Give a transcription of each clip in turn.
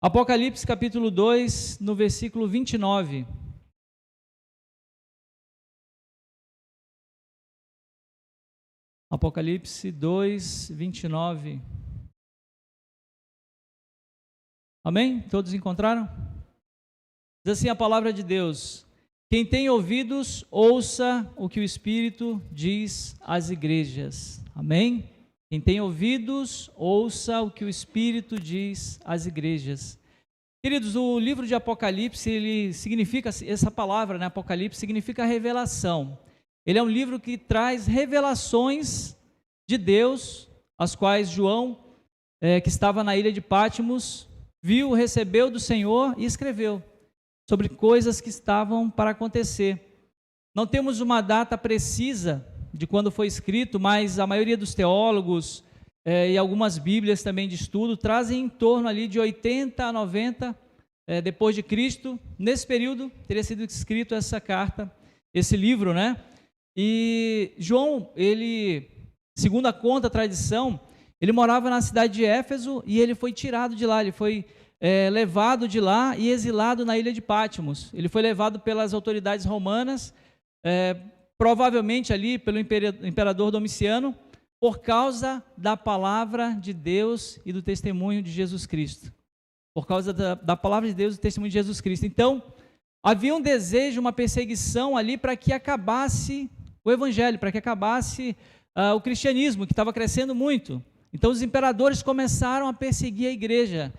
Apocalipse capítulo 2, no versículo 29. Apocalipse 2, 29. Amém? Todos encontraram? Diz assim a palavra de Deus: quem tem ouvidos, ouça o que o Espírito diz às igrejas. Amém? Quem tem ouvidos, ouça o que o Espírito diz às igrejas. Queridos, o livro de Apocalipse, ele significa, essa palavra, né, Apocalipse, significa revelação. Ele é um livro que traz revelações de Deus, as quais João, que estava na ilha de Patmos, viu, recebeu do Senhor e escreveu sobre coisas que estavam para acontecer. Não temos uma data precisa de quando foi escrito, mas a maioria dos teólogos e algumas bíblias também de estudo trazem em torno ali de 80 a 90 depois de Cristo. Nesse período teria sido escrito essa carta, esse livro, né? E João, ele, segundo a conta a tradição, ele morava na cidade de Éfeso e ele foi tirado de lá, ele foi levado de lá e exilado na ilha de Patmos. Ele foi levado pelas autoridades romanas, provavelmente ali pelo imperador Domiciano, por causa da palavra de Deus e do testemunho de Jesus Cristo. Por causa da palavra de Deus e do testemunho de Jesus Cristo. Então, havia um desejo, uma perseguição ali para que acabasse o evangelho, para que acabasse o cristianismo, que estava crescendo muito. Então, os imperadores começaram a perseguir a igreja.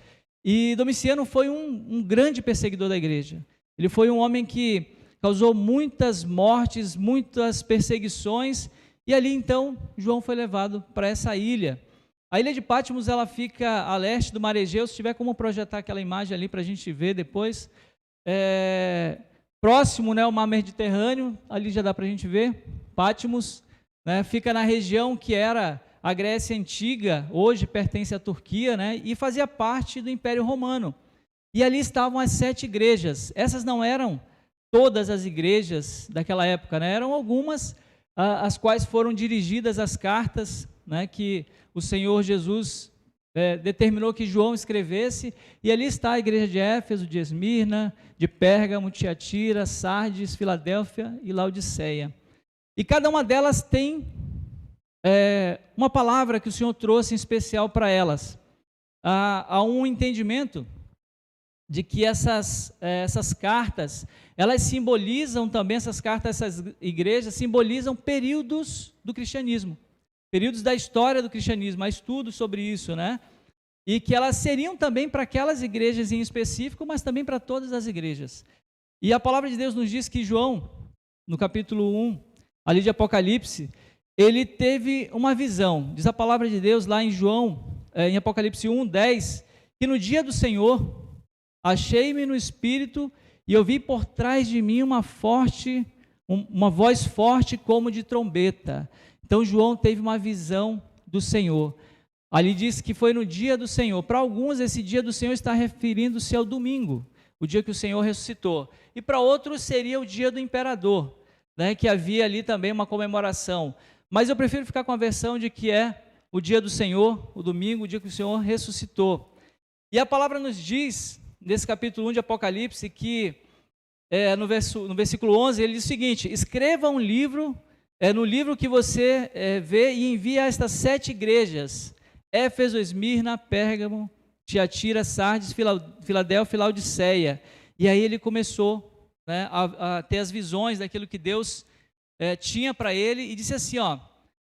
E Domiciano foi um grande perseguidor da igreja. Ele foi um homem que causou muitas mortes, muitas perseguições, e ali então João foi levado para essa ilha. A ilha de Patmos, ela fica a leste do Mar Egeu. Se tiver como projetar aquela imagem ali para a gente ver depois, próximo, né, ao Mar Mediterrâneo, ali já dá para a gente ver, Patmos, né, fica na região que era a Grécia Antiga, hoje pertence à Turquia, né, e fazia parte do Império Romano. E ali estavam as 7 igrejas. Essas não eram todas as igrejas daquela época, né? Eram algumas as quais foram dirigidas as cartas, né, que o Senhor Jesus determinou que João escrevesse, e ali está a igreja de Éfeso, de Esmirna, de Pérgamo, Tiatira, Sardes, Filadélfia e Laodiceia. E cada uma delas tem uma palavra que o Senhor trouxe em especial para elas. Há um entendimento de que essas cartas, elas simbolizam também, essas cartas, essas igrejas, simbolizam períodos do cristianismo, períodos da história do cristianismo, há estudos sobre isso, né? E que elas seriam também para aquelas igrejas em específico, mas também para todas as igrejas. E a palavra de Deus nos diz que João, no capítulo 1, ali de Apocalipse, ele teve uma visão. Diz a palavra de Deus lá em João, em Apocalipse 1, 10, que no dia do Senhor, achei-me no Espírito e ouvi por trás de mim uma voz forte como de trombeta. Então João teve uma visão do Senhor. Ali diz que foi no dia do Senhor. Para alguns, esse dia do Senhor está referindo-se ao domingo, o dia que o Senhor ressuscitou. E para outros seria o dia do imperador, né, que havia ali também uma comemoração. Mas eu prefiro ficar com a versão de que é o dia do Senhor, o domingo, o dia que o Senhor ressuscitou. E a palavra nos diz, nesse capítulo 1 de Apocalipse, que no versículo 11, ele diz o seguinte: escreva um livro, no livro que você vê, e envie a estas 7 igrejas, Éfeso, Esmirna, Pérgamo, Tiatira, Sardes, Filadélfia e Laodiceia. E aí ele começou, né, a ter as visões daquilo que Deus tinha para ele, e disse assim,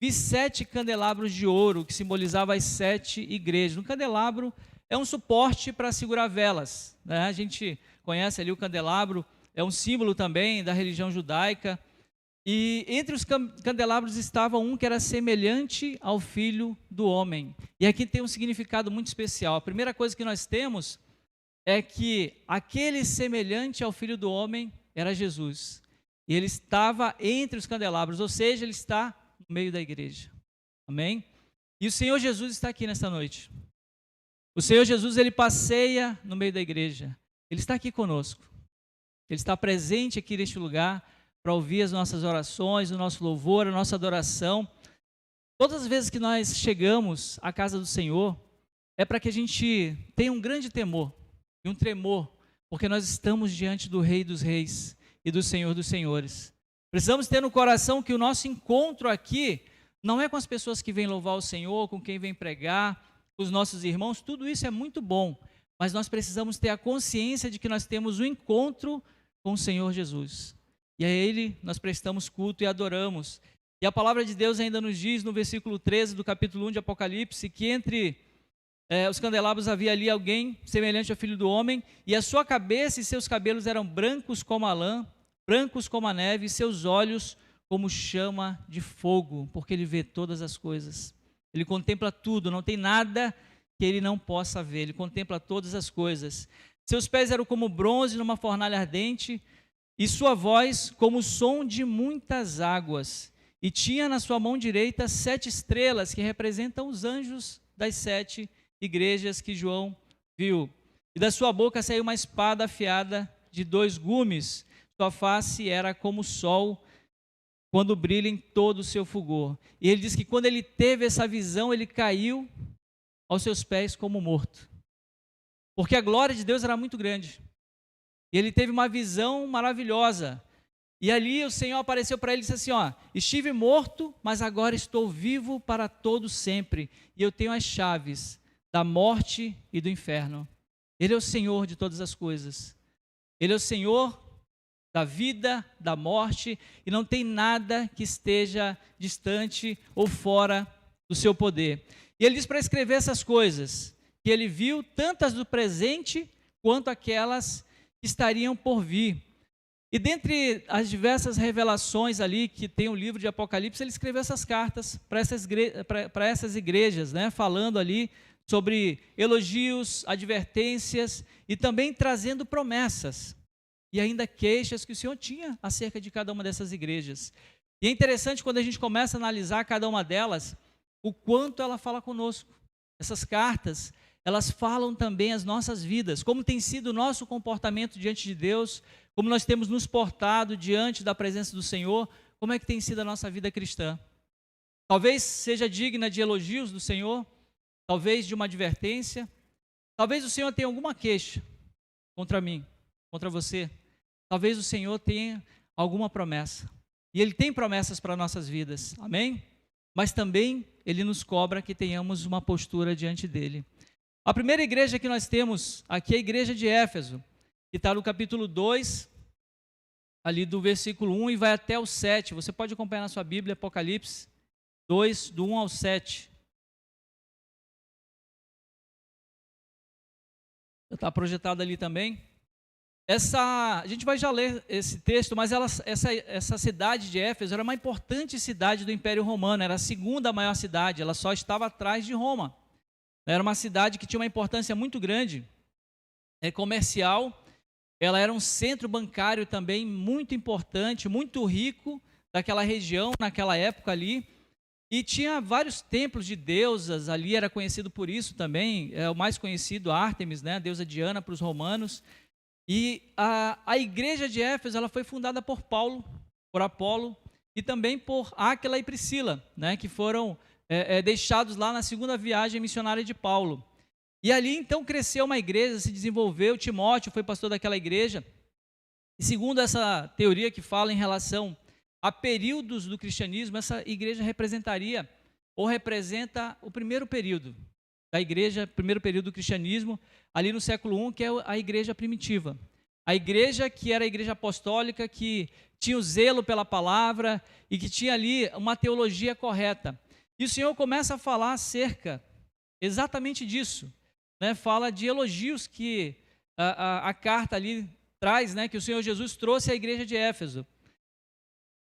vi 7 candelabros de ouro, que simbolizavam as 7 igrejas. Um candelabro é um suporte para segurar velas, né? A gente conhece ali o candelabro, é um símbolo também da religião judaica. E entre os candelabros estava um que era semelhante ao Filho do Homem. E aqui tem um significado muito especial. A primeira coisa que nós temos é que aquele semelhante ao Filho do Homem era Jesus. E ele estava entre os candelabros, ou seja, ele está no meio da igreja. Amém? E o Senhor Jesus está aqui nesta noite. O Senhor Jesus, ele passeia no meio da igreja. Ele está aqui conosco. Ele está presente aqui neste lugar para ouvir as nossas orações, o nosso louvor, a nossa adoração. Todas as vezes que nós chegamos à casa do Senhor, é para que a gente tenha um grande temor e um tremor, porque nós estamos diante do Rei dos Reis e do Senhor dos Senhores. Precisamos ter no coração que o nosso encontro aqui não é com as pessoas que vêm louvar o Senhor, com quem vem pregar, com os nossos irmãos, tudo isso é muito bom, mas nós precisamos ter a consciência de que nós temos um encontro com o Senhor Jesus. E a Ele nós prestamos culto e adoramos. E a palavra de Deus ainda nos diz no versículo 13 do capítulo 1 de Apocalipse, que entre os candelabros havia ali alguém semelhante ao Filho do Homem, e a sua cabeça e seus cabelos eram brancos como a lã, brancos como a neve, e seus olhos como chama de fogo, porque ele vê todas as coisas. Ele contempla tudo, não tem nada que ele não possa ver, ele contempla todas as coisas. Seus pés eram como bronze numa fornalha ardente, e sua voz como o som de muitas águas. E tinha na sua mão direita 7 estrelas, que representam os anjos das 7 igrejas que João viu. E da sua boca saiu uma espada afiada de 2 gumes. Sua face era como o sol, quando brilha em todo o seu fulgor. E ele diz que quando ele teve essa visão, ele caiu aos seus pés como morto. Porque a glória de Deus era muito grande. E ele teve uma visão maravilhosa. E ali o Senhor apareceu para ele e disse assim, estive morto, mas agora estou vivo para todo sempre. E eu tenho as chaves da morte e do inferno. Ele é o Senhor de todas as coisas. Ele é o Senhor da vida, da morte, e não tem nada que esteja distante ou fora do seu poder. E ele diz para escrever essas coisas, que ele viu tantas do presente, quanto aquelas que estariam por vir. E dentre as diversas revelações ali que tem o livro de Apocalipse, ele escreveu essas cartas para essas igrejas, né, falando ali sobre elogios, advertências e também trazendo promessas e ainda queixas que o Senhor tinha acerca de cada uma dessas igrejas. E é interessante quando a gente começa a analisar cada uma delas, o quanto ela fala conosco. Essas cartas, elas falam também as nossas vidas, como tem sido o nosso comportamento diante de Deus, como nós temos nos portado diante da presença do Senhor, como é que tem sido a nossa vida cristã. Talvez seja digna de elogios do Senhor, talvez de uma advertência, talvez o Senhor tenha alguma queixa contra mim, contra você, talvez o Senhor tenha alguma promessa, e Ele tem promessas para nossas vidas, amém? Mas também Ele nos cobra que tenhamos uma postura diante dEle. A primeira igreja que nós temos aqui é a igreja de Éfeso, que está no capítulo 2, ali do versículo 1 e vai até o 7, você pode acompanhar na sua Bíblia, Apocalipse 2, do 1 ao 7. Está projetado ali também. A gente vai já ler esse texto, mas essa cidade de Éfeso era uma importante cidade do Império Romano, era a segunda maior cidade, ela só estava atrás de Roma. Era uma cidade que tinha uma importância muito grande, comercial, ela era um centro bancário também muito importante, muito rico daquela região, naquela época ali, e tinha vários templos de deusas ali, era conhecido por isso também, o mais conhecido, Ártemis, né, a deusa Diana para os romanos. E a igreja de Éfeso, ela foi fundada por Paulo, por Apolo, e também por Áquila e Priscila, né, que foram deixados lá na segunda viagem missionária de Paulo. E ali então cresceu uma igreja, se desenvolveu, Timóteo foi pastor daquela igreja, e segundo essa teoria que fala em relação a períodos do cristianismo, essa igreja representaria, ou representa o primeiro período da igreja, primeiro período do cristianismo, ali no século I, que é a igreja primitiva. A igreja que era a igreja apostólica, que tinha o zelo pela palavra e que tinha ali uma teologia correta. E o Senhor começa a falar acerca exatamente disso, né? Fala de elogios que a carta ali traz, né? Que o Senhor Jesus trouxe à igreja de Éfeso.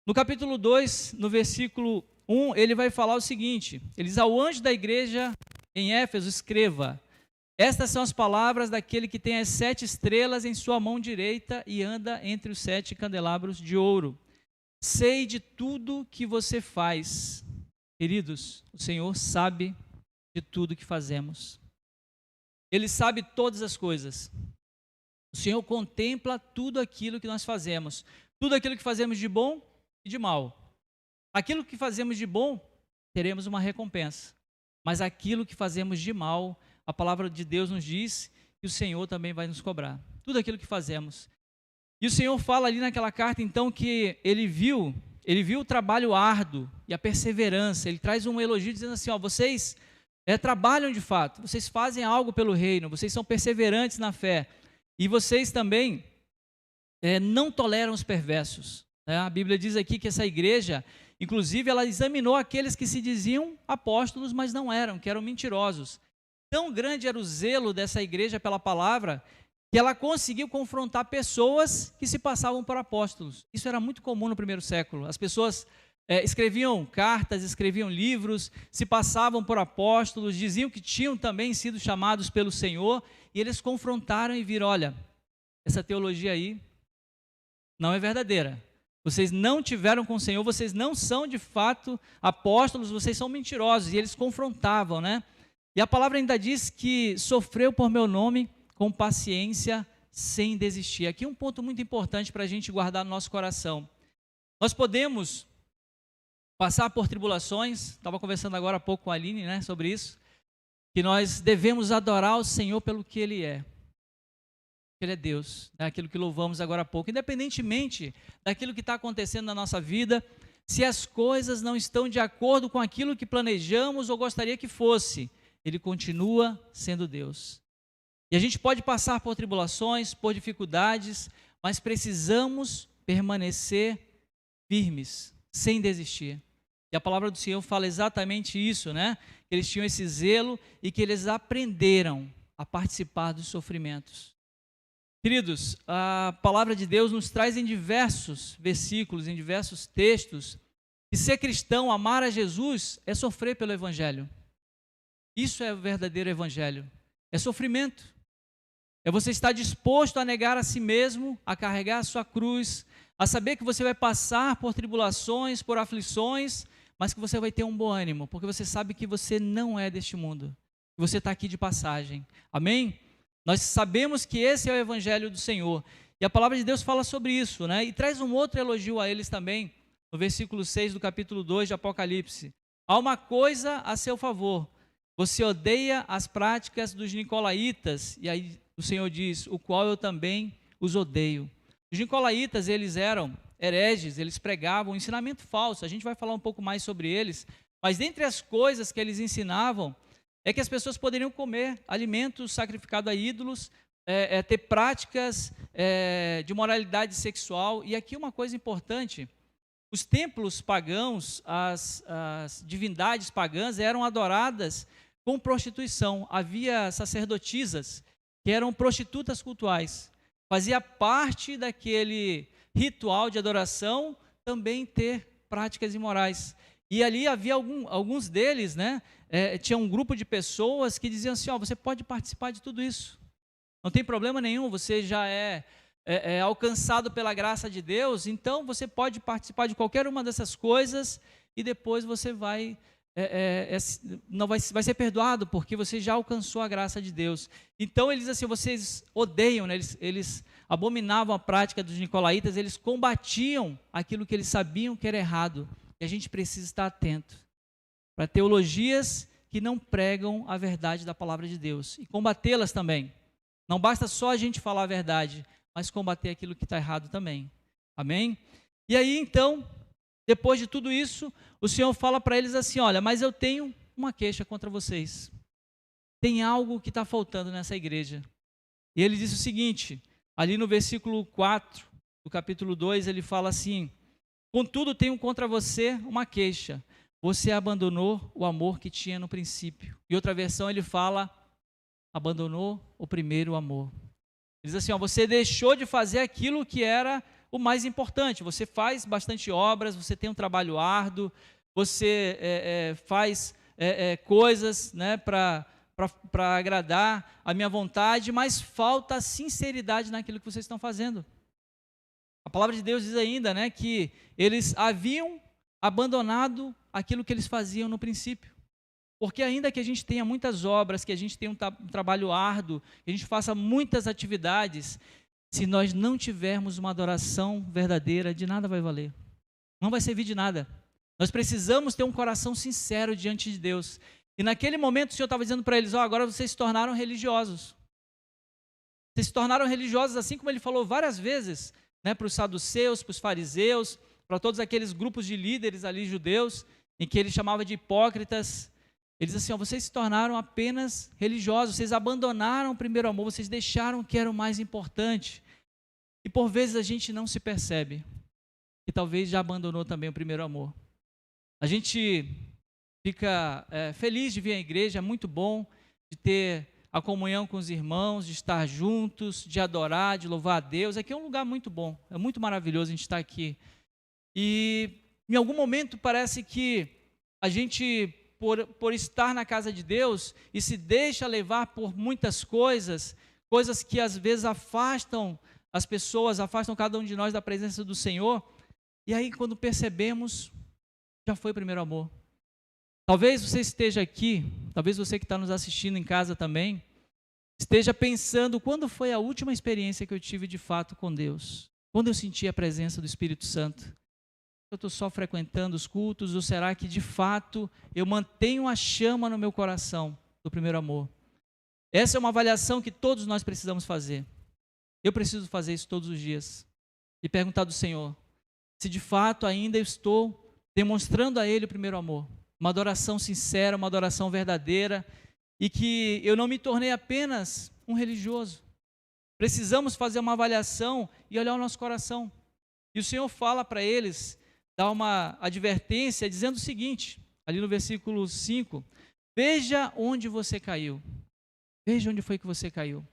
No capítulo 2, no versículo 1, ele vai falar o seguinte, ele diz, ao anjo da igreja em Éfeso, escreva, estas são as palavras daquele que tem as 7 estrelas em sua mão direita e anda entre os 7 candelabros de ouro. Sei de tudo que você faz. Queridos, o Senhor sabe de tudo que fazemos. Ele sabe todas as coisas. O Senhor contempla tudo aquilo que nós fazemos. Tudo aquilo que fazemos de bom e de mal. Aquilo que fazemos de bom, teremos uma recompensa. Mas aquilo que fazemos de mal, a palavra de Deus nos diz que o Senhor também vai nos cobrar. Tudo aquilo que fazemos. E o Senhor fala ali naquela carta, então, que ele viu o trabalho árduo e a perseverança. Ele traz um elogio dizendo assim, ó, vocês trabalham de fato, vocês fazem algo pelo reino, vocês são perseverantes na fé. E vocês também não toleram os perversos. Né? A Bíblia diz aqui que essa igreja, inclusive, ela examinou aqueles que se diziam apóstolos, mas não eram, que eram mentirosos. Tão grande era o zelo dessa igreja pela palavra, que ela conseguiu confrontar pessoas que se passavam por apóstolos. Isso era muito comum no primeiro século. As pessoas escreviam cartas, escreviam livros, se passavam por apóstolos, diziam que tinham também sido chamados pelo Senhor, e eles confrontaram e viram, olha, essa teologia aí não é verdadeira. Vocês não tiveram com o Senhor, vocês não são de fato apóstolos, vocês são mentirosos. E eles confrontavam, né? E a palavra ainda diz que sofreu por meu nome com paciência, sem desistir. Aqui um ponto muito importante para a gente guardar no nosso coração. Nós podemos passar por tribulações, estava conversando agora há pouco com a Aline, né, sobre isso, que nós devemos adorar o Senhor pelo que Ele é. Ele é Deus, né, aquilo que louvamos agora há pouco. Independentemente daquilo que está acontecendo na nossa vida, se as coisas não estão de acordo com aquilo que planejamos ou gostaria que fosse, Ele continua sendo Deus. E a gente pode passar por tribulações, por dificuldades, mas precisamos permanecer firmes, sem desistir. E a palavra do Senhor fala exatamente isso, né? Que eles tinham esse zelo e que eles aprenderam a participar dos sofrimentos. Queridos, a palavra de Deus nos traz em diversos versículos, em diversos textos, que ser cristão, amar a Jesus, é sofrer pelo Evangelho. Isso é o verdadeiro Evangelho. É sofrimento. É você estar disposto a negar a si mesmo, a carregar a sua cruz, a saber que você vai passar por tribulações, por aflições, mas que você vai ter um bom ânimo, porque você sabe que você não é deste mundo, que você está aqui de passagem. Amém? Nós sabemos que esse é o Evangelho do Senhor. E a palavra de Deus fala sobre isso, né? E traz um outro elogio a eles também, no versículo 6 do capítulo 2 de Apocalipse. Há uma coisa a seu favor, você odeia as práticas dos nicolaítas, e aí o Senhor diz, o qual eu também os odeio. Os nicolaítas, eles eram hereges, eles pregavam um ensinamento falso, a gente vai falar um pouco mais sobre eles, mas dentre as coisas que eles ensinavam, é que as pessoas poderiam comer alimentos sacrificados a ídolos, ter práticas de moralidade sexual, e aqui uma coisa importante, os templos pagãos, as divindades pagãs eram adoradas com prostituição, havia sacerdotisas, que eram prostitutas cultuais. Fazia parte daquele ritual de adoração também ter práticas imorais. E ali havia alguns deles, né? Tinha um grupo de pessoas que diziam assim, ó, você pode participar de tudo isso. Não tem problema nenhum, você já é alcançado pela graça de Deus, então você pode participar de qualquer uma dessas coisas e depois você vai ser perdoado, porque você já alcançou a graça de Deus. Então eles assim, vocês odeiam, né? Eles abominavam a prática dos nicolaítas, eles combatiam aquilo que eles sabiam que era errado. E a gente precisa estar atento para teologias que não pregam a verdade da palavra de Deus e combatê-las também. Não basta só a gente falar a verdade, mas combater aquilo que está errado também. Amém? E aí então, depois de tudo isso, o Senhor fala para eles assim, olha, mas eu tenho uma queixa contra vocês. Tem algo que está faltando nessa igreja. E ele diz o seguinte, ali no versículo 4 do capítulo 2, ele fala assim, contudo tenho contra você uma queixa, você abandonou o amor que tinha no princípio. E outra versão ele fala, abandonou o primeiro amor. Ele diz assim, ó, você deixou de fazer aquilo que era o mais importante, você faz bastante obras, você tem um trabalho árduo, você faz coisas, né, para agradar a minha vontade, mas falta sinceridade naquilo que vocês estão fazendo. A palavra de Deus diz ainda, né, que eles haviam abandonado aquilo que eles faziam no princípio. Porque ainda que a gente tenha muitas obras, que a gente tenha um trabalho árduo, que a gente faça muitas atividades, se nós não tivermos uma adoração verdadeira, de nada vai valer. Não vai servir de nada. Nós precisamos ter um coração sincero diante de Deus. E naquele momento o Senhor estava dizendo para eles, agora vocês se tornaram religiosos. Vocês se tornaram religiosos, assim como ele falou várias vezes, né, para os saduceus, para os fariseus, para todos aqueles grupos de líderes ali judeus, em que ele chamava de hipócritas. Ele diz assim, ó, vocês se tornaram apenas religiosos, vocês abandonaram o primeiro amor, vocês deixaram o que era o mais importante. E por vezes a gente não se percebe, e talvez já abandonou também o primeiro amor. A gente fica feliz de vir à igreja, é muito bom de ter a comunhão com os irmãos, de estar juntos, de adorar, de louvar a Deus. Aqui é um lugar muito bom, é muito maravilhoso a gente estar aqui. E em algum momento parece que a gente, por estar na casa de Deus, e se deixa levar por muitas coisas que às vezes afastam as pessoas, afastam cada um de nós da presença do Senhor, e aí quando percebemos, já foi o primeiro amor. Talvez você esteja aqui, talvez você que está nos assistindo em casa também, esteja pensando, quando foi a última experiência que eu tive de fato com Deus? Quando eu senti a presença do Espírito Santo? Eu estou só frequentando os cultos, ou será que de fato eu mantenho a chama no meu coração do primeiro amor? Essa é uma avaliação que todos nós precisamos fazer. Eu preciso fazer isso todos os dias. E perguntar do Senhor, se de fato ainda eu estou demonstrando a Ele o primeiro amor. Uma adoração sincera, uma adoração verdadeira, e que eu não me tornei apenas um religioso. Precisamos fazer uma avaliação e olhar o nosso coração. E o Senhor fala para eles, dá uma advertência, dizendo o seguinte, ali no versículo 5, veja onde você caiu. Veja onde foi que você caiu.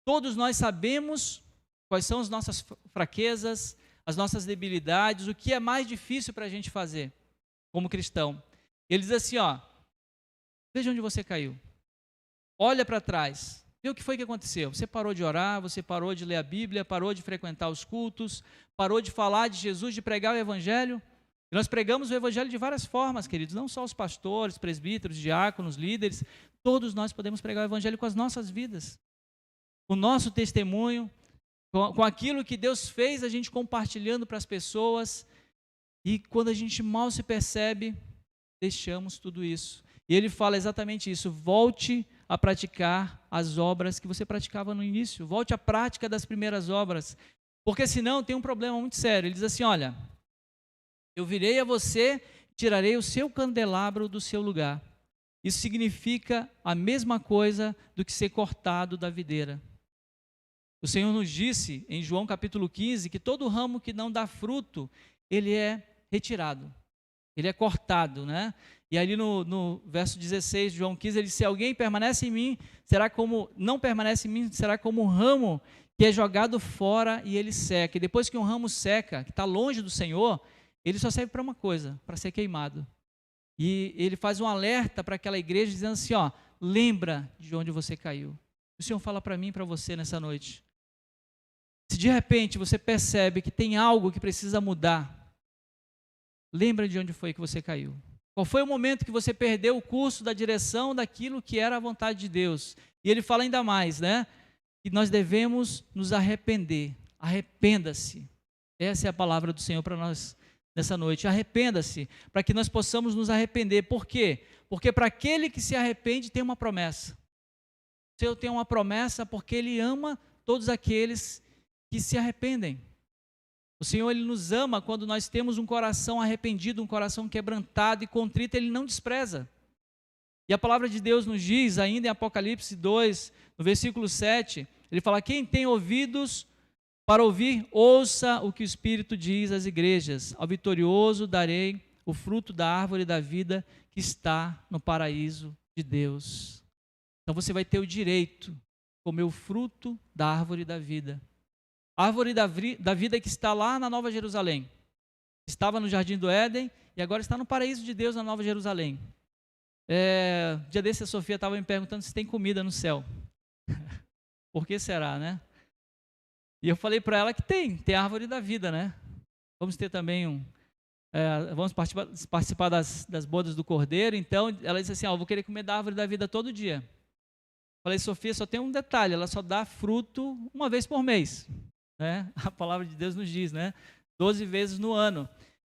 Todos nós sabemos quais são as nossas fraquezas, as nossas debilidades, o que é mais difícil para a gente fazer como cristão. Ele diz assim, ó, veja onde você caiu. Olha para trás. Vê o que foi que aconteceu. Você parou de orar, você parou de ler a Bíblia, parou de frequentar os cultos, parou de falar de Jesus, de pregar o Evangelho. E nós pregamos o Evangelho de várias formas, queridos, não só os pastores, presbíteros, diáconos, líderes, todos nós podemos pregar o Evangelho com as nossas vidas. O nosso testemunho, com aquilo que Deus fez, a gente compartilhando para as pessoas, e quando a gente mal se percebe, deixamos tudo isso. E ele fala exatamente isso, volte a praticar as obras que você praticava no início, volte à prática das primeiras obras, porque senão tem um problema muito sério. Ele diz assim, olha, eu virei a você, tirarei o seu candelabro do seu lugar. Isso significa a mesma coisa do que ser cortado da videira. O Senhor nos disse em João capítulo 15 que todo ramo que não dá fruto, ele é retirado, ele é cortado, né? E ali no verso 16 de João 15, ele diz, se alguém permanece em mim, não permanece em mim, será como um ramo que é jogado fora e ele seca. E depois que um ramo seca, que está longe do Senhor, ele só serve para uma coisa, para ser queimado. E ele faz um alerta para aquela igreja, dizendo assim, ó, lembra de onde você caiu. O Senhor fala para mim e para você nessa noite. Se de repente você percebe que tem algo que precisa mudar, lembra de onde foi que você caiu. Qual foi o momento que você perdeu o curso da direção daquilo que era a vontade de Deus? E ele fala ainda mais, né? Que nós devemos nos arrepender. Arrependa-se. Essa é a palavra do Senhor para nós nessa noite. Arrependa-se, para que nós possamos nos arrepender. Por quê? Porque para aquele que se arrepende tem uma promessa. O Senhor tem uma promessa porque Ele ama todos aqueles que se arrependem. O Senhor, Ele nos ama quando nós temos um coração arrependido, um coração quebrantado e contrito, Ele não despreza. E a palavra de Deus nos diz, ainda em Apocalipse 2, no versículo 7, Ele fala, quem tem ouvidos para ouvir, ouça o que o Espírito diz às igrejas. Ao vitorioso darei o fruto da árvore da vida que está no paraíso de Deus. Então você vai ter o direito de comer o fruto da árvore da vida. A árvore da vida que está lá na Nova Jerusalém. Estava no Jardim do Éden e agora está no paraíso de Deus na Nova Jerusalém. Dia desse a Sofia estava me perguntando se tem comida no céu. Por que será, né? E eu falei para ela que tem a árvore da vida, né? Vamos ter também vamos participar das bodas do Cordeiro. Então ela disse assim, eu vou querer comer da árvore da vida todo dia. Falei, Sofia, só tem um detalhe, ela só dá fruto uma vez por mês. Né? A palavra de Deus nos diz, né? 12 vezes no ano.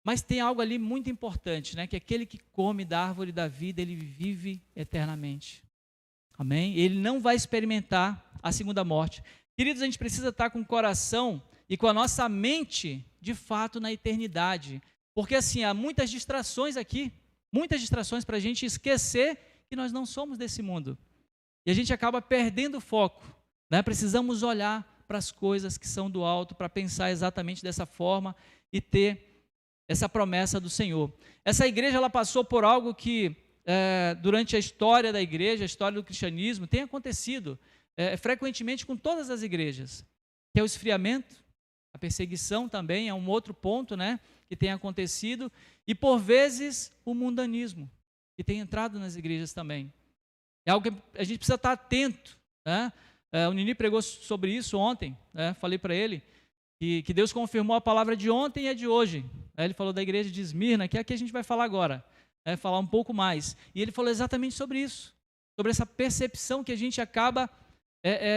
Mas tem algo ali muito importante, né? Que aquele que come da árvore da vida, ele vive eternamente. Amém? Ele não vai experimentar a segunda morte. Queridos, a gente precisa estar com o coração e com a nossa mente, de fato, na eternidade. Porque assim, há muitas distrações aqui, muitas distrações para a gente esquecer que nós não somos desse mundo. E a gente acaba perdendo o foco, né? Precisamos olhar para as coisas que são do alto, para pensar exatamente dessa forma e ter essa promessa do Senhor. Essa igreja, ela passou por algo que, durante a história da igreja, a história do cristianismo, tem acontecido frequentemente com todas as igrejas, que é o esfriamento, a perseguição também é um outro ponto, né, que tem acontecido, e por vezes o mundanismo, que tem entrado nas igrejas também. É algo que a gente precisa estar atento, né? O Nini pregou sobre isso ontem, né? Falei para ele que Deus confirmou a palavra de ontem e a de hoje. Ele falou da igreja de Esmirna, que é a que a gente vai falar agora, falar um pouco mais. E ele falou exatamente sobre isso, sobre essa percepção que a gente acaba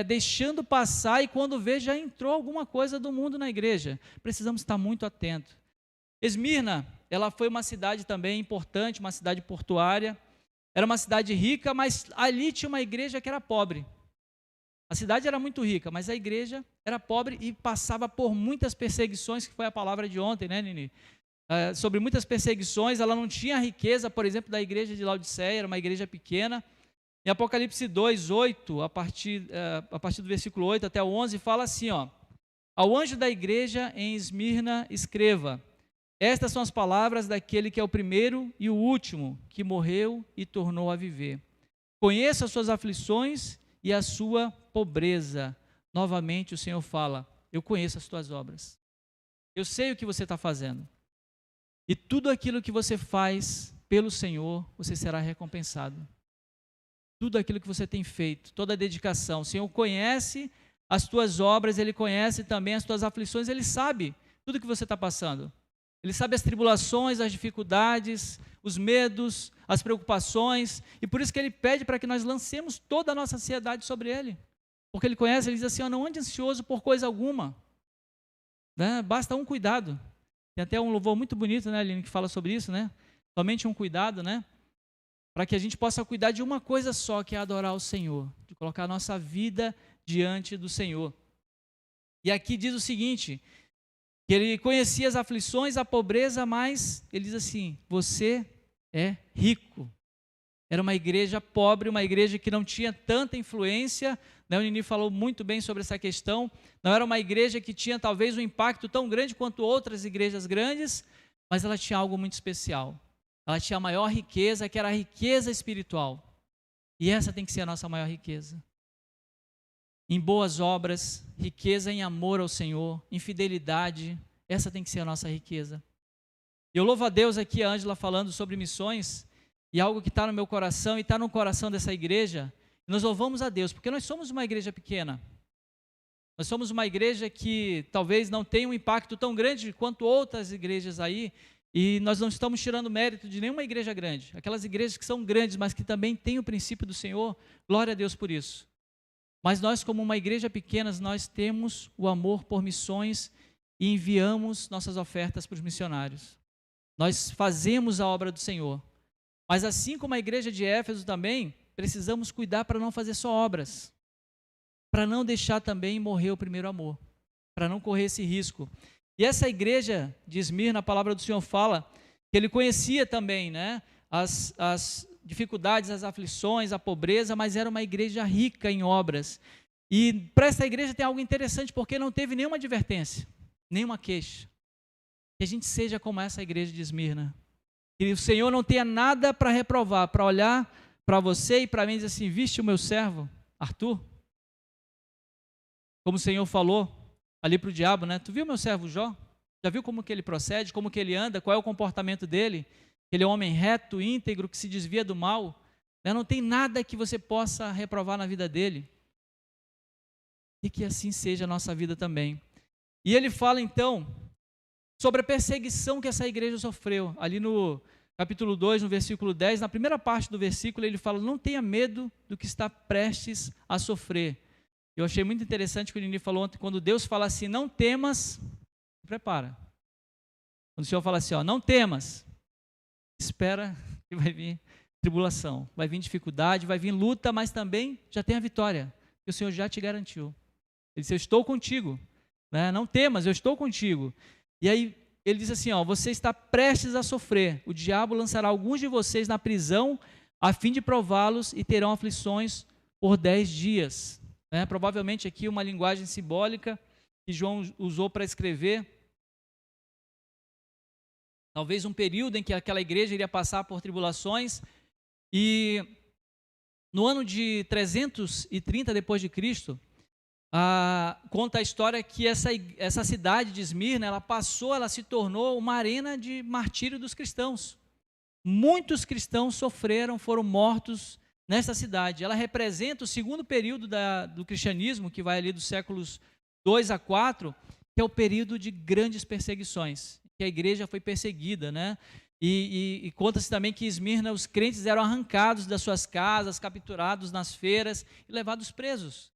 deixando passar e quando vê já entrou alguma coisa do mundo na igreja. Precisamos estar muito atentos. Esmirna, ela foi uma cidade também importante, uma cidade portuária. Era uma cidade rica, mas ali tinha uma igreja que era pobre. A cidade era muito rica, mas a igreja era pobre e passava por muitas perseguições, que foi a palavra de ontem, né, Nini? Sobre muitas perseguições, ela não tinha a riqueza, por exemplo, da igreja de Laodiceia, era uma igreja pequena. Em Apocalipse 2, 8, a partir do versículo 8 até o 11, fala assim, ó: ao anjo da igreja em Esmirna escreva: estas são as palavras daquele que é o primeiro e o último, que morreu e tornou a viver. Conheço as suas aflições e a sua pobreza. Novamente o Senhor fala: eu conheço as tuas obras. Eu sei o que você está fazendo. E tudo aquilo que você faz pelo Senhor, você será recompensado. Tudo aquilo que você tem feito, toda a dedicação. O Senhor conhece as tuas obras, Ele conhece também as tuas aflições, Ele sabe tudo que você está passando. Ele sabe as tribulações, as dificuldades, os medos, as preocupações, e por isso que Ele pede para que nós lancemos toda a nossa ansiedade sobre Ele. Porque Ele conhece, Ele diz assim, não ande ansioso por coisa alguma, né? Basta um cuidado. Tem até um louvor muito bonito, né, Aline, que fala sobre isso, né? Somente um cuidado, né? Para que a gente possa cuidar de uma coisa só, que é adorar o Senhor, de colocar a nossa vida diante do Senhor. E aqui diz o seguinte, que ele conhecia as aflições, a pobreza, mas ele diz assim, você é rico. Era uma igreja pobre, uma igreja que não tinha tanta influência, né? O Nini falou muito bem sobre essa questão, não era uma igreja que tinha talvez um impacto tão grande quanto outras igrejas grandes, mas ela tinha algo muito especial. Ela tinha a maior riqueza, que era a riqueza espiritual. E essa tem que ser a nossa maior riqueza. Em boas obras, riqueza em amor ao Senhor, em fidelidade, essa tem que ser a nossa riqueza. Eu louvo a Deus aqui, a Ângela falando sobre missões, e algo que está no meu coração e está no coração dessa igreja, nós louvamos a Deus, porque nós somos uma igreja pequena. Nós somos uma igreja que talvez não tenha um impacto tão grande quanto outras igrejas aí, e nós não estamos tirando mérito de nenhuma igreja grande. Aquelas igrejas que são grandes, mas que também têm o princípio do Senhor, glória a Deus por isso. Mas nós, como uma igreja pequena, nós temos o amor por missões e enviamos nossas ofertas para os missionários. Nós fazemos a obra do Senhor. Mas assim como a igreja de Éfeso também, precisamos cuidar para não fazer só obras. Para não deixar também morrer o primeiro amor. Para não correr esse risco. E essa igreja de Esmirna, a palavra do Senhor fala que ele conhecia também, né, as dificuldades, as aflições, a pobreza, mas era uma igreja rica em obras. E para essa igreja tem algo interessante, porque não teve nenhuma advertência, nenhuma queixa. Que a gente seja como essa igreja de Esmirna. Que o Senhor não tenha nada para reprovar, para olhar para você e para mim e dizer assim, viste o meu servo, Arthur? Como o Senhor falou ali para o diabo, né? Tu viu meu servo Jó? Já viu como que ele procede, como que ele anda, qual é o comportamento dele? Ele é um homem reto, íntegro, que se desvia do mal. Né? Não tem nada que você possa reprovar na vida dele. E que assim seja a nossa vida também. E ele fala então sobre a perseguição que essa igreja sofreu. Ali no capítulo 2, no versículo 10, na primeira parte do versículo, ele fala, não tenha medo do que está prestes a sofrer. Eu achei muito interessante o que o Nini falou ontem, quando Deus fala assim, não temas, prepara. Quando o Senhor fala assim, não temas, espera que vai vir tribulação, vai vir dificuldade, vai vir luta, mas também já tem a vitória, que o Senhor já te garantiu. Ele disse, eu estou contigo, né? Não temas, eu estou contigo. E aí ele diz assim, ó, você está prestes a sofrer, o diabo lançará alguns de vocês na prisão a fim de prová-los e terão aflições por 10 dias. Né? Provavelmente aqui uma linguagem simbólica que João usou para escrever, talvez um período em que aquela igreja iria passar por tribulações, e no ano de 330 depois de Cristo, conta a história que essa cidade de Esmirna, ela se tornou uma arena de martírio dos cristãos. Muitos cristãos sofreram, foram mortos nessa cidade. Ela representa o segundo período do cristianismo, que vai ali dos séculos 2 a 4, que é o período de grandes perseguições, que a igreja foi perseguida, né? E conta-se também que em Esmirna os crentes eram arrancados das suas casas, capturados nas feiras e levados presos.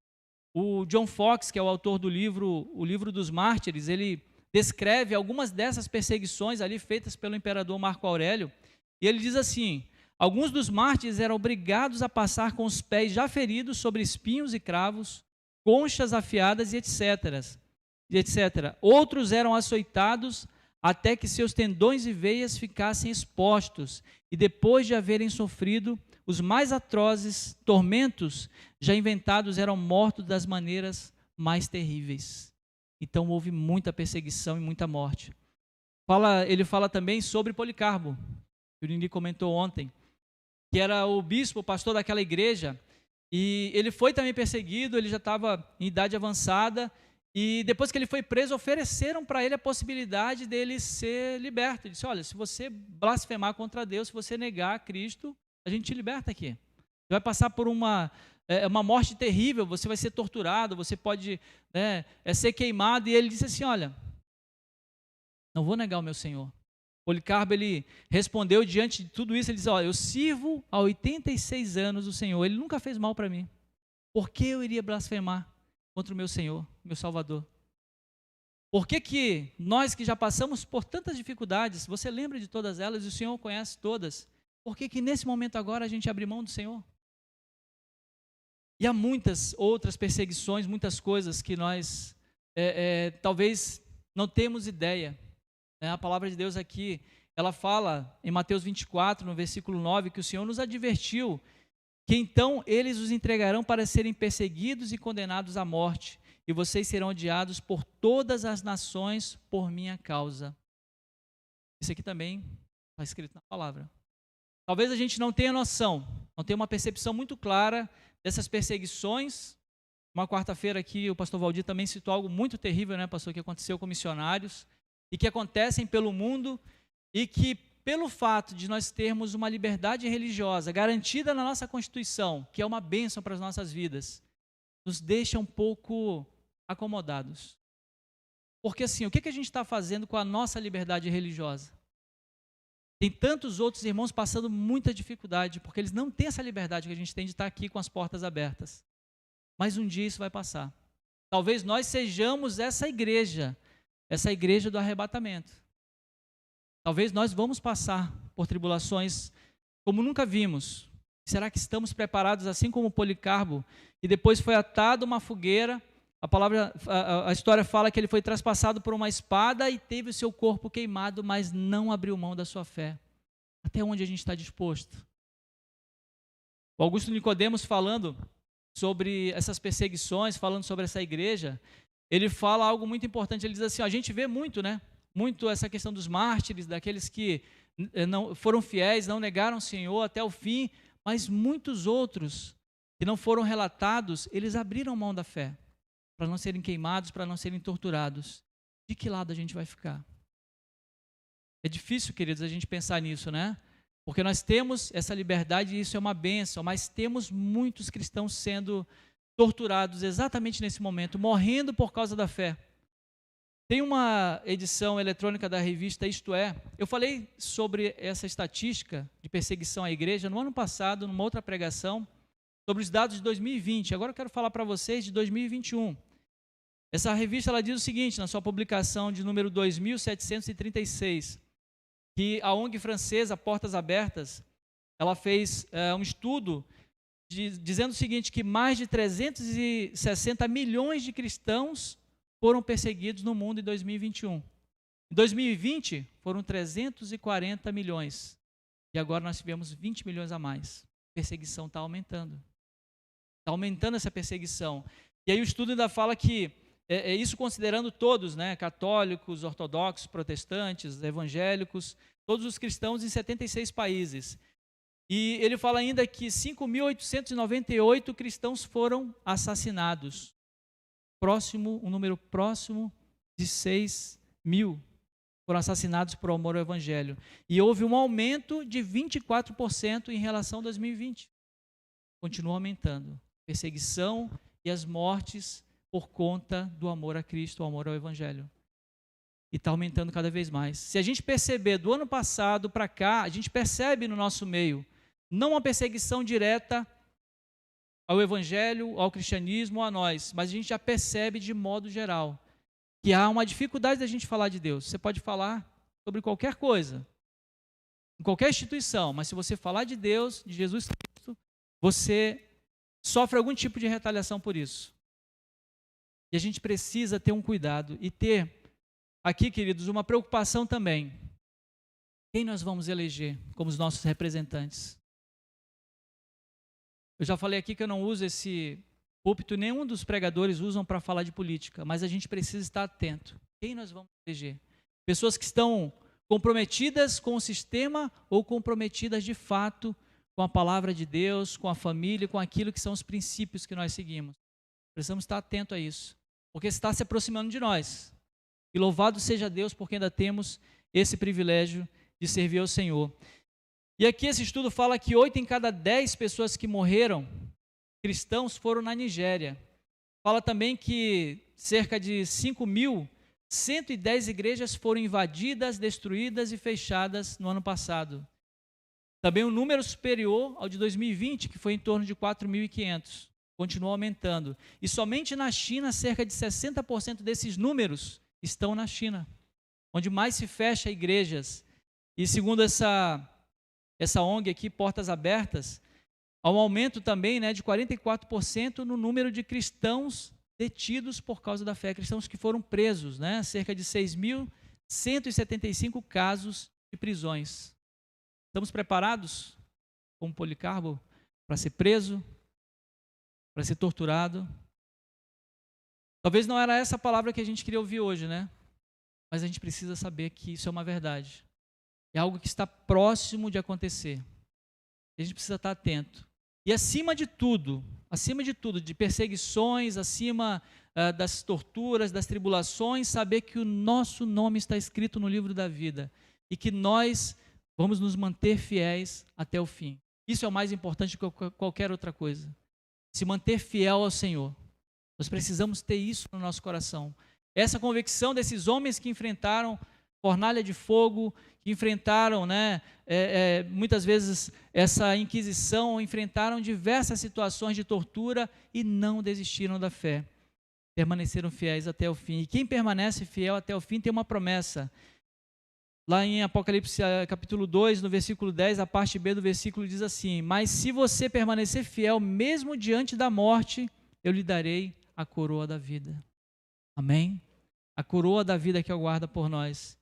O John Foxe, que é o autor do livro O Livro dos Mártires, ele descreve algumas dessas perseguições ali feitas pelo imperador Marco Aurélio, e ele diz assim, alguns dos mártires eram obrigados a passar com os pés já feridos sobre espinhos e cravos, conchas afiadas e etc. Outros eram açoitados até que seus tendões e veias ficassem expostos, e depois de haverem sofrido os mais atrozes tormentos já inventados, eram mortos das maneiras mais terríveis. Então houve muita perseguição e muita morte. Ele fala também sobre Policarpo, que o Nini comentou ontem, que era o bispo, o pastor daquela igreja, e ele foi também perseguido, ele já estava em idade avançada, e depois que ele foi preso, ofereceram para ele a possibilidade dele ser liberto. Ele disse, olha, se você blasfemar contra Deus, se você negar a Cristo, a gente te liberta aqui. Você vai passar por uma morte terrível, você vai ser torturado, você pode ser queimado. E ele disse assim, olha, não vou negar o meu Senhor. Policarpo, ele respondeu diante de tudo isso, ele disse, olha, eu sirvo há 86 anos o Senhor, ele nunca fez mal para mim. Por que eu iria blasfemar contra o meu Senhor, meu Salvador? Por que nós que já passamos por tantas dificuldades, você lembra de todas elas e o Senhor conhece todas, por que nesse momento agora a gente abre mão do Senhor? E há muitas outras perseguições, muitas coisas que nós talvez não temos ideia. A palavra de Deus aqui, ela fala em Mateus 24, no versículo 9, que o Senhor nos advertiu que então eles os entregarão para serem perseguidos e condenados à morte, e vocês serão odiados por todas as nações por minha causa. Isso aqui também está escrito na palavra. Talvez a gente não tenha noção, não tenha uma percepção muito clara dessas perseguições. Uma quarta-feira aqui o pastor Valdir também citou algo muito terrível, né, pastor, que aconteceu com missionários, e que acontecem pelo mundo, e que pelo fato de nós termos uma liberdade religiosa garantida na nossa Constituição, que é uma bênção para as nossas vidas, nos deixa um pouco acomodados. Porque assim, o que a gente está fazendo com a nossa liberdade religiosa? Tem tantos outros irmãos passando muita dificuldade, porque eles não têm essa liberdade que a gente tem de estar aqui com as portas abertas. Mas um dia isso vai passar. Talvez nós sejamos essa igreja do arrebatamento. Talvez nós vamos passar por tribulações como nunca vimos. Será que estamos preparados, assim como Policarpo, e depois foi atado a uma fogueira? A história fala que ele foi traspassado por uma espada e teve o seu corpo queimado, mas não abriu mão da sua fé. Até onde a gente está disposto? O Augusto Nicodemos, falando sobre essas perseguições, falando sobre essa igreja, ele fala algo muito importante. Ele diz assim, a gente vê muito, muito essa questão dos mártires, daqueles que não foram fiéis, não negaram o Senhor até o fim, mas muitos outros que não foram relatados, eles abriram mão da fé, para não serem queimados, para não serem torturados. De que lado a gente vai ficar? É difícil, queridos, a gente pensar nisso, Porque nós temos essa liberdade e isso é uma bênção, mas temos muitos cristãos sendo torturados exatamente nesse momento, morrendo por causa da fé. Tem uma edição eletrônica da revista Isto É. Eu falei sobre essa estatística de perseguição à igreja no ano passado, numa outra pregação, sobre os dados de 2020. Agora eu quero falar para vocês de 2021. Essa revista ela diz o seguinte, na sua publicação de número 2736, que a ONG francesa Portas Abertas, ela fez um estudo dizendo o seguinte, que mais de 360 milhões de cristãos foram perseguidos no mundo em 2021. Em 2020, foram 340 milhões. E agora nós tivemos 20 milhões a mais. A perseguição está aumentando. Está aumentando essa perseguição. E aí o estudo ainda fala que, isso considerando todos, né, católicos, ortodoxos, protestantes, evangélicos, todos os cristãos em 76 países. E ele fala ainda que 5.898 cristãos foram assassinados. Um número próximo de 6 mil foram assassinados por amor ao Evangelho. E houve um aumento de 24% em relação a 2020. Continua aumentando. Perseguição e as mortes por conta do amor a Cristo, o amor ao Evangelho. E está aumentando cada vez mais. Se a gente perceber do ano passado para cá, a gente percebe no nosso meio, não uma perseguição direta ao Evangelho, ao cristianismo, a nós, mas a gente já percebe de modo geral que há uma dificuldade da gente falar de Deus. Você pode falar sobre qualquer coisa, em qualquer instituição, mas se você falar de Deus, de Jesus Cristo, você sofre algum tipo de retaliação por isso. E a gente precisa ter um cuidado e ter aqui, queridos, uma preocupação também. Quem nós vamos eleger como os nossos representantes? Eu já falei aqui que eu não uso esse púlpito, nenhum dos pregadores usam para falar de política, mas a gente precisa estar atento. Quem nós vamos eleger? Pessoas que estão comprometidas com o sistema ou comprometidas de fato com a palavra de Deus, com a família, com aquilo que são os princípios que nós seguimos. Precisamos estar atentos a isso, porque está se aproximando de nós. E louvado seja Deus, porque ainda temos esse privilégio de servir ao Senhor. E aqui esse estudo fala que 8 em cada 10 pessoas que morreram, cristãos, foram na Nigéria. Fala também que cerca de 5.110 igrejas foram invadidas, destruídas e fechadas no ano passado. Também um número superior ao de 2020, que foi em torno de 4.500. Continua aumentando. E somente na China, cerca de 60% desses números estão na China, onde mais se fecha igrejas. E segundo essa ONG aqui, Portas Abertas, há um aumento também, né, de 44% no número de cristãos detidos por causa da fé, cristãos que foram presos, né, cerca de 6.175 casos de prisões. Estamos preparados, como Policarpo, para ser preso, para ser torturado? Talvez não era essa a palavra que a gente queria ouvir hoje, né? Mas a gente precisa saber que isso é uma verdade. É algo que está próximo de acontecer. A gente precisa estar atento. E acima de tudo, de perseguições, acima das torturas, das tribulações, saber que o nosso nome está escrito no livro da vida e que nós vamos nos manter fiéis até o fim. Isso é o mais importante que qualquer outra coisa. Se manter fiel ao Senhor. Nós precisamos ter isso no nosso coração. Essa convicção desses homens que enfrentaram fornalha de fogo, que enfrentaram, né, muitas vezes essa inquisição, enfrentaram diversas situações de tortura e não desistiram da fé. Permaneceram fiéis até o fim. E quem permanece fiel até o fim tem uma promessa. Lá em Apocalipse capítulo 2, no versículo 10, a parte B do versículo diz assim: mas se você permanecer fiel, mesmo diante da morte, eu lhe darei a coroa da vida. Amém? A coroa da vida que aguarda por nós.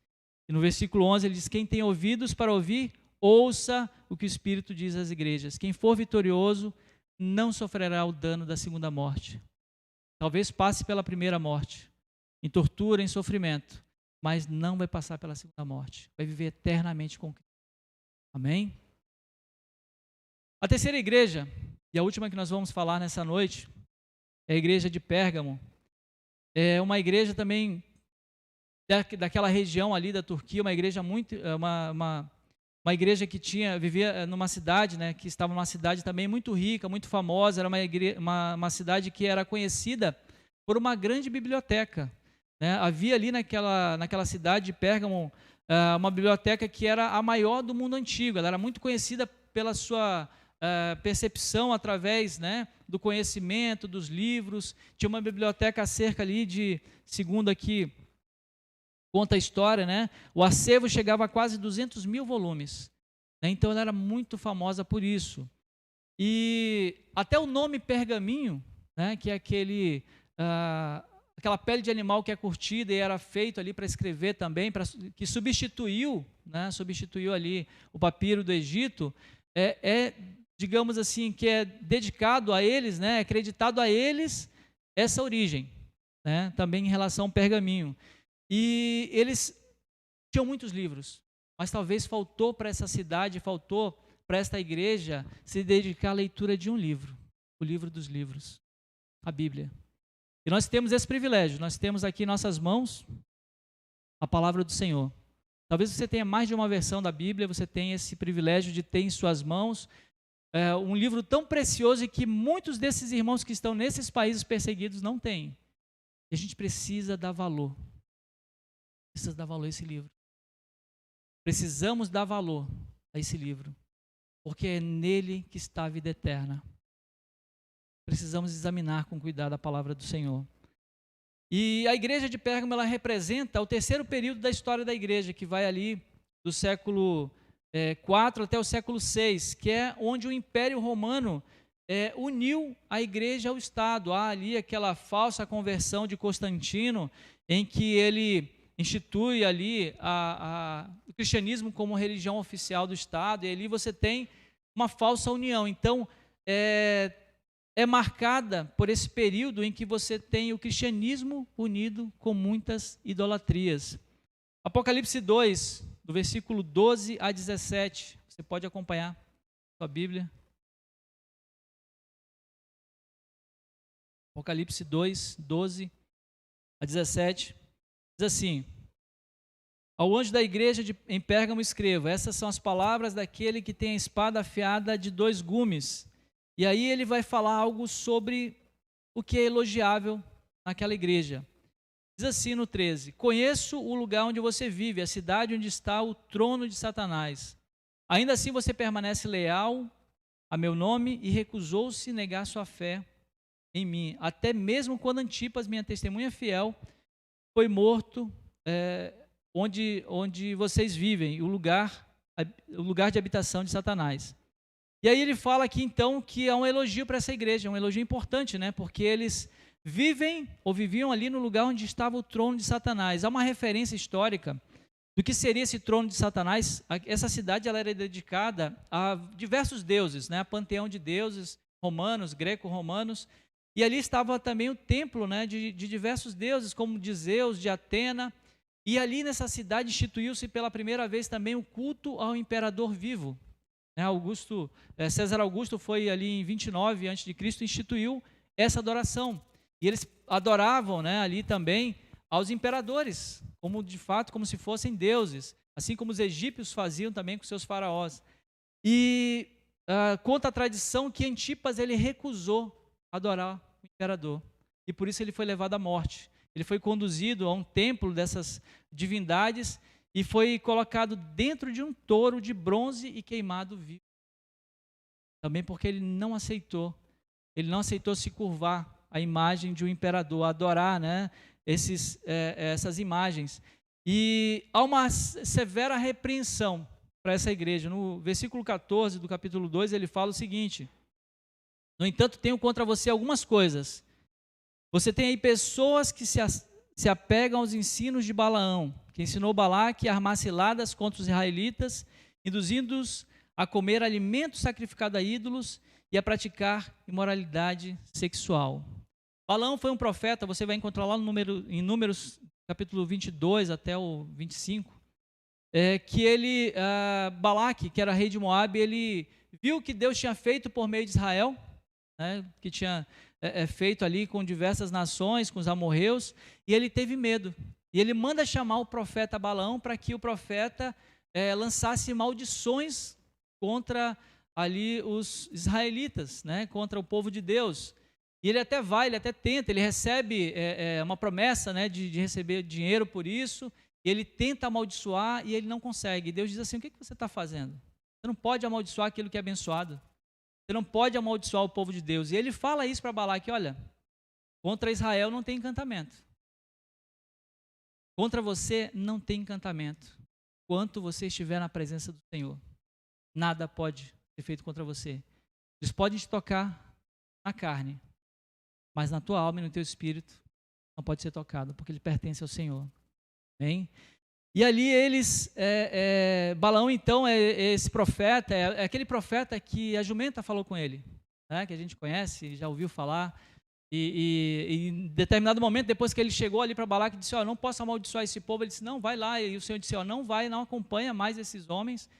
E no versículo 11 ele diz: quem tem ouvidos para ouvir, ouça o que o Espírito diz às igrejas. Quem for vitorioso não sofrerá o dano da segunda morte. Talvez passe pela primeira morte, em tortura, em sofrimento, mas não vai passar pela segunda morte. Vai viver eternamente com Cristo. Amém? A terceira igreja, e a última que nós vamos falar nessa noite, é a igreja de Pérgamo. É uma igreja também daquela região ali da Turquia, uma igreja uma igreja que vivia numa cidade, né, que estava numa cidade também muito rica, muito famosa. Era uma cidade que era conhecida por uma grande biblioteca, né? Havia ali naquela cidade de Pérgamo uma biblioteca que era a maior do mundo antigo. Ela era muito conhecida pela sua percepção através, né, do conhecimento, dos livros. Tinha uma biblioteca cerca ali de, segundo aqui conta a história, né, o acervo chegava a quase 200 mil volumes, né? Então ela era muito famosa por isso. E até o nome pergaminho, né, que é aquela pele de animal que é curtida e era feito ali para escrever também, que substituiu, né, substituiu ali o papiro do Egito, digamos assim, que é dedicado a eles, né, acreditado a eles essa origem, né, também em relação ao pergaminho. E eles tinham muitos livros, mas talvez faltou para essa cidade, faltou para esta igreja se dedicar à leitura de um livro, o livro dos livros, a Bíblia. E nós temos esse privilégio, nós temos aqui em nossas mãos a palavra do Senhor. Talvez você tenha mais de uma versão da Bíblia, você tenha esse privilégio de ter em suas mãos um livro tão precioso e que muitos desses irmãos que estão nesses países perseguidos não têm. E a gente precisa dar valor. Precisa dar valor a esse livro. Precisamos dar valor a esse livro, porque é nele que está a vida eterna. Precisamos examinar com cuidado a palavra do Senhor. E a igreja de Pérgamo, ela representa o terceiro período da história da igreja, que vai ali do século 4 até o século 6, que é onde o Império Romano uniu a igreja ao Estado. Há ali aquela falsa conversão de Constantino, em que ele institui ali o cristianismo como religião oficial do Estado, e ali você tem uma falsa união. Então, é marcada por esse período em que você tem o cristianismo unido com muitas idolatrias. Apocalipse 2, do versículo 12 a 17, você pode acompanhar sua Bíblia. Apocalipse 2, 12 a 17, diz assim: ao anjo da igreja em Pérgamo escreva, essas são as palavras daquele que tem a espada afiada de 2 gumes. E aí ele vai falar algo sobre o que é elogiável naquela igreja. Diz assim no 13: conheço o lugar onde você vive, a cidade onde está o trono de Satanás. Ainda assim você permanece leal a meu nome e recusou-se negar sua fé em mim. Até mesmo quando Antipas, minha testemunha fiel, foi morto onde vocês vivem, o lugar de habitação de Satanás. E aí ele fala aqui então que é um elogio para essa igreja, um elogio importante, né? Porque eles vivem ou viviam ali no lugar onde estava o trono de Satanás. Há uma referência histórica do que seria esse trono de Satanás. Essa cidade ela era dedicada a diversos deuses, né? A panteão de deuses romanos, greco-romanos. E ali estava também o templo, né? de diversos deuses, como de Zeus, de Atena. E ali nessa cidade instituiu-se pela primeira vez também o culto ao imperador vivo. César Augusto foi ali em 29 a.C., instituiu essa adoração. E eles adoravam, né, ali também aos imperadores, como de fato, como se fossem deuses, assim como os egípcios faziam também com seus faraós. E conta a tradição que Antipas ele recusou adorar o imperador, e por isso ele foi levado à morte. Ele foi conduzido a um templo dessas divindades e foi colocado dentro de um touro de bronze e queimado vivo. Também porque ele não aceitou se curvar à imagem de um imperador, adorar, né, essas imagens. E há uma severa repreensão para essa igreja. No versículo 14 do capítulo 2, ele fala o seguinte: no entanto, tenho contra você algumas coisas. Você tem aí pessoas que se apegam aos ensinos de Balaão, que ensinou Balaque a armar ciladas contra os israelitas, induzindo-os a comer alimento sacrificado a ídolos e a praticar imoralidade sexual. Balaão foi um profeta, você vai encontrar lá em Números, capítulo 22 até o 25, que Balaque, que era rei de Moabe, ele viu o que Deus tinha feito por meio de Israel, né, que tinha feito ali com diversas nações, com os amorreus, e ele teve medo. E ele manda chamar o profeta Balaão para que o profeta lançasse maldições contra ali os israelitas, né, contra o povo de Deus. E ele até vai, ele até tenta, ele recebe uma promessa, né, de receber dinheiro por isso, e ele tenta amaldiçoar e ele não consegue. E Deus diz assim: o que você está fazendo? Você não pode amaldiçoar aquilo que é abençoado. Você não pode amaldiçoar o povo de Deus. E ele fala isso para Balaque: olha, contra Israel não tem encantamento. Contra você não tem encantamento. Enquanto você estiver na presença do Senhor, nada pode ser feito contra você. Eles podem te tocar na carne, mas na tua alma e no teu espírito não pode ser tocado, porque ele pertence ao Senhor. Amém? E ali eles, Balaão então é esse profeta, é aquele profeta que a jumenta falou com ele, né, que a gente conhece, já ouviu falar, e em determinado momento, depois que ele chegou ali para Balaque, disse, não posso amaldiçoar esse povo, ele disse, não, vai lá, e o Senhor disse, não vai, não acompanha mais esses homens,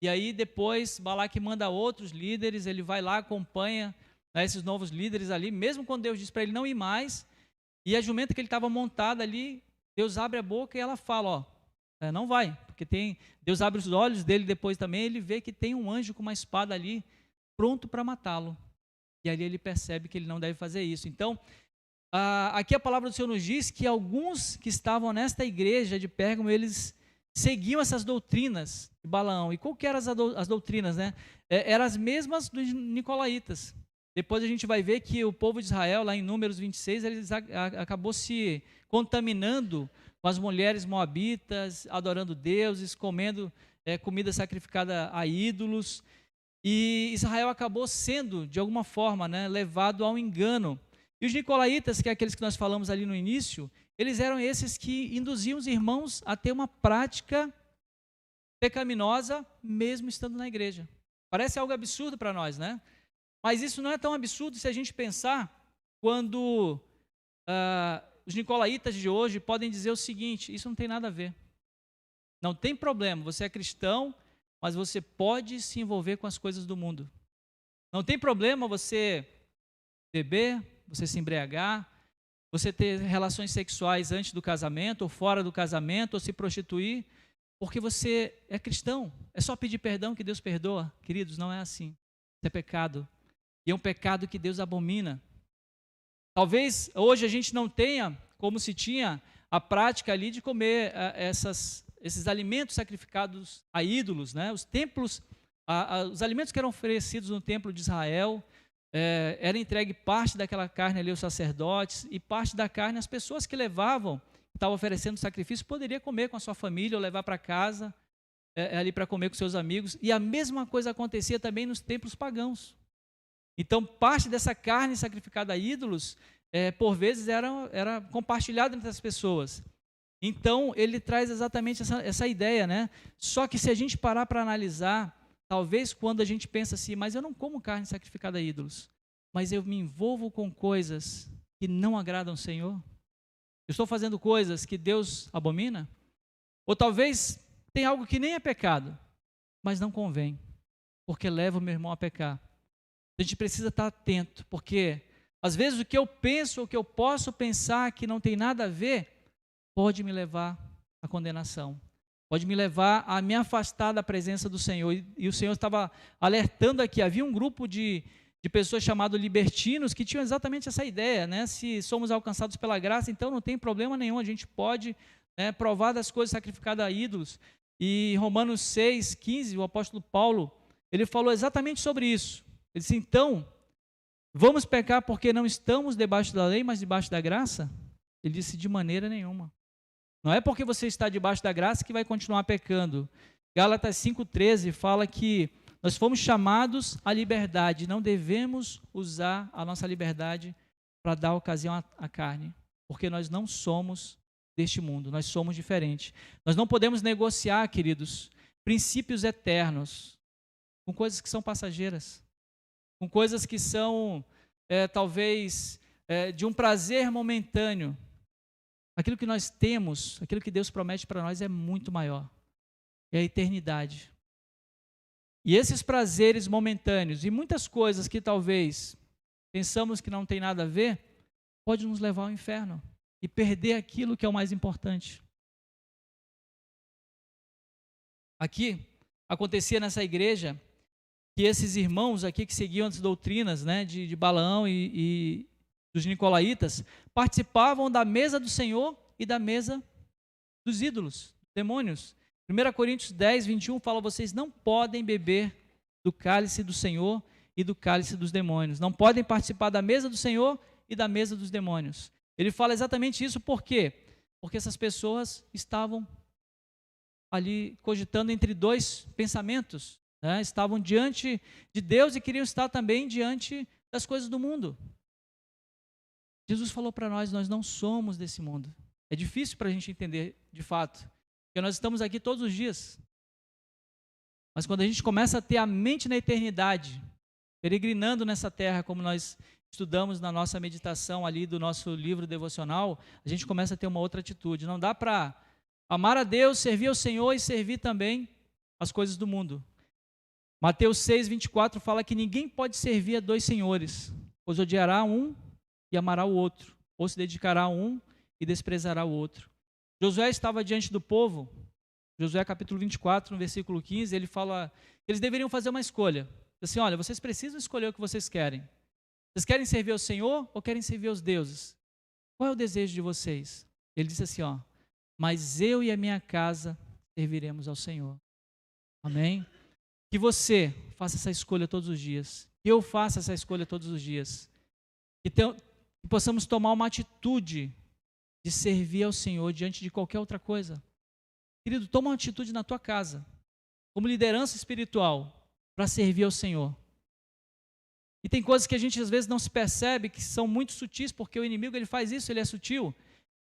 e aí depois Balaque manda outros líderes, ele vai lá, acompanha, né, esses novos líderes ali, mesmo quando Deus disse para ele não ir mais, e a jumenta que ele estava montada ali, Deus abre a boca e ela fala, não vai, porque Deus abre os olhos dele depois também, ele vê que tem um anjo com uma espada ali, pronto para matá-lo. E ali ele percebe que ele não deve fazer isso. Então, aqui a palavra do Senhor nos diz que alguns que estavam nesta igreja de Pérgamo, eles seguiam essas doutrinas de Balaão. E qual que eram as doutrinas, né? Eram as mesmas dos nicolaítas. Depois a gente vai ver que o povo de Israel, lá em Números 26, eles acabou se contaminando com as mulheres moabitas, adorando deuses, comendo comida sacrificada a ídolos, e Israel acabou sendo, de alguma forma, né, levado ao engano. E os nicolaítas, que é aqueles que nós falamos ali no início, eles eram esses que induziam os irmãos a ter uma prática pecaminosa, mesmo estando na igreja. Parece algo absurdo para nós, né? Mas isso não é tão absurdo se a gente pensar quando os nicolaítas de hoje podem dizer o seguinte, isso não tem nada a ver. Não tem problema, você é cristão, mas você pode se envolver com as coisas do mundo. Não tem problema você beber, você se embriagar, você ter relações sexuais antes do casamento ou fora do casamento, ou se prostituir, porque você é cristão. É só pedir perdão que Deus perdoa. Queridos, não é assim. Isso é pecado. E é um pecado que Deus abomina. Talvez hoje a gente não tenha, como se tinha, a prática ali de comer esses alimentos sacrificados a ídolos, né? Os templos, os alimentos que eram oferecidos no templo de Israel, era entregue parte daquela carne ali aos sacerdotes e parte da carne às pessoas que levavam, que estavam oferecendo sacrifício, poderia comer com a sua família ou levar para casa, ali para comer com seus amigos. E a mesma coisa acontecia também nos templos pagãos. Então, parte dessa carne sacrificada a ídolos, por vezes, era compartilhada entre as pessoas. Então, ele traz exatamente essa ideia, né? Só que se a gente parar para analisar, talvez quando a gente pensa assim, mas eu não como carne sacrificada a ídolos, mas eu me envolvo com coisas que não agradam ao Senhor? Eu estou fazendo coisas que Deus abomina? Ou talvez tem algo que nem é pecado, mas não convém, porque leva o meu irmão a pecar. A gente precisa estar atento, porque às vezes o que eu penso, o que eu posso pensar que não tem nada a ver, pode me levar à condenação, pode me levar a me afastar da presença do Senhor. E o Senhor estava alertando aqui, havia um grupo de pessoas chamados libertinos que tinham exatamente essa ideia, né? Se somos alcançados pela graça, então não tem problema nenhum, a gente pode provar das coisas sacrificadas a ídolos. E Romanos 6:15, o apóstolo Paulo, ele falou exatamente sobre isso. Ele disse, então, vamos pecar porque não estamos debaixo da lei, mas debaixo da graça? Ele disse, de maneira nenhuma. Não é porque você está debaixo da graça que vai continuar pecando. Gálatas 5:13 fala que nós fomos chamados à liberdade, não devemos usar a nossa liberdade para dar ocasião à carne, porque nós não somos deste mundo, nós somos diferentes. Nós não podemos negociar, queridos, princípios eternos com coisas que são passageiras, com coisas que são, talvez, de um prazer momentâneo. Aquilo que nós temos, aquilo que Deus promete para nós é muito maior. É a eternidade. E esses prazeres momentâneos e muitas coisas que talvez pensamos que não tem nada a ver, pode nos levar ao inferno e perder aquilo que é o mais importante. Aqui, acontecia nessa igreja que esses irmãos aqui que seguiam as doutrinas, né, de Balaão e dos nicolaítas, participavam da mesa do Senhor e da mesa dos ídolos, demônios. 1 Coríntios 10:21 fala, vocês não podem beber do cálice do Senhor e do cálice dos demônios. Não podem participar da mesa do Senhor e da mesa dos demônios. Ele fala exatamente isso, por quê? Porque essas pessoas estavam ali cogitando entre dois pensamentos. né? Estavam diante de Deus e queriam estar também diante das coisas do mundo. Jesus falou para nós, nós não somos desse mundo. É difícil para a gente entender de fato, porque nós estamos aqui todos os dias. Mas quando a gente começa a ter a mente na eternidade, peregrinando nessa terra, como nós estudamos na nossa meditação ali do nosso livro devocional, a gente começa a ter uma outra atitude. Não dá para amar a Deus, servir ao Senhor e servir também as coisas do mundo. Mateus 6:24 fala que ninguém pode servir a dois senhores, pois odiará um e amará o outro, ou se dedicará a um e desprezará o outro. Josué estava diante do povo, Josué capítulo 24, no versículo 15, ele fala que eles deveriam fazer uma escolha. Assim, olha, vocês precisam escolher o que vocês querem. Vocês querem servir ao Senhor ou querem servir aos deuses? Qual é o desejo de vocês? Ele disse assim, mas eu e a minha casa serviremos ao Senhor. Amém? Que você faça essa escolha todos os dias. Que eu faça essa escolha todos os dias. Que possamos tomar uma atitude de servir ao Senhor diante de qualquer outra coisa. Querido, toma uma atitude na tua casa, como liderança espiritual, para servir ao Senhor. E tem coisas que a gente às vezes não se percebe, que são muito sutis, porque o inimigo ele faz isso, ele é sutil.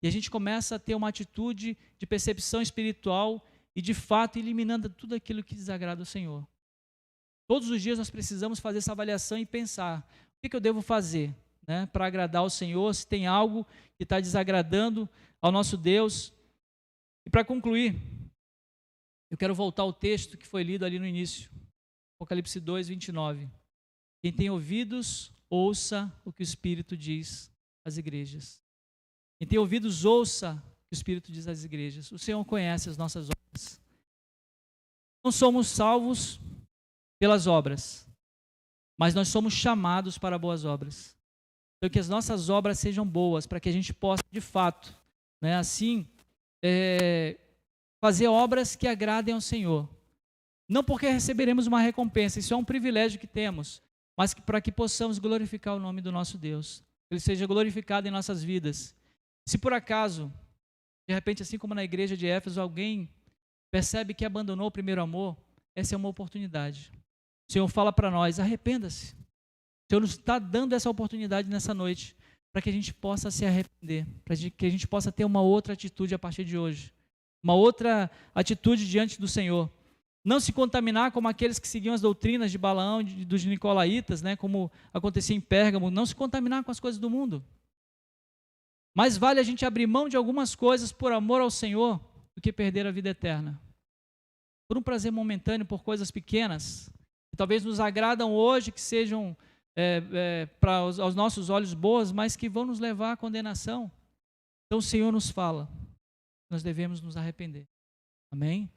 E a gente começa a ter uma atitude de percepção espiritual e de fato eliminando tudo aquilo que desagrada o Senhor. Todos os dias nós precisamos fazer essa avaliação e pensar, o que eu devo fazer, né, para agradar ao Senhor, se tem algo que está desagradando ao nosso Deus. E para concluir, eu quero voltar ao texto que foi lido ali no início, Apocalipse 2:29. Quem tem ouvidos, ouça o que o Espírito diz às igrejas. Quem tem ouvidos, ouça o que o Espírito diz às igrejas. O Senhor conhece as nossas obras. Não somos salvos pelas obras, mas nós somos chamados para boas obras. Então, que as nossas obras sejam boas, para que a gente possa, de fato, né, assim, fazer obras que agradem ao Senhor. Não porque receberemos uma recompensa, isso é um privilégio que temos, mas para que possamos glorificar o nome do nosso Deus. Ele seja glorificado em nossas vidas. Se por acaso, de repente, assim como na igreja de Éfeso, alguém percebe que abandonou o primeiro amor, essa é uma oportunidade. O Senhor fala para nós, arrependa-se. O Senhor nos está dando essa oportunidade nessa noite, para que a gente possa se arrepender, para que a gente possa ter uma outra atitude a partir de hoje. Uma outra atitude diante do Senhor. Não se contaminar como aqueles que seguiam as doutrinas de Balaão, dos Nicolaitas, né, como acontecia em Pérgamo. Não se contaminar com as coisas do mundo. Mais vale a gente abrir mão de algumas coisas por amor ao Senhor do que perder a vida eterna. Por um prazer momentâneo, por coisas pequenas, que talvez nos agradam hoje, que sejam para aos nossos olhos boas, mas que vão nos levar à condenação. Então o Senhor nos fala, nós devemos nos arrepender. Amém?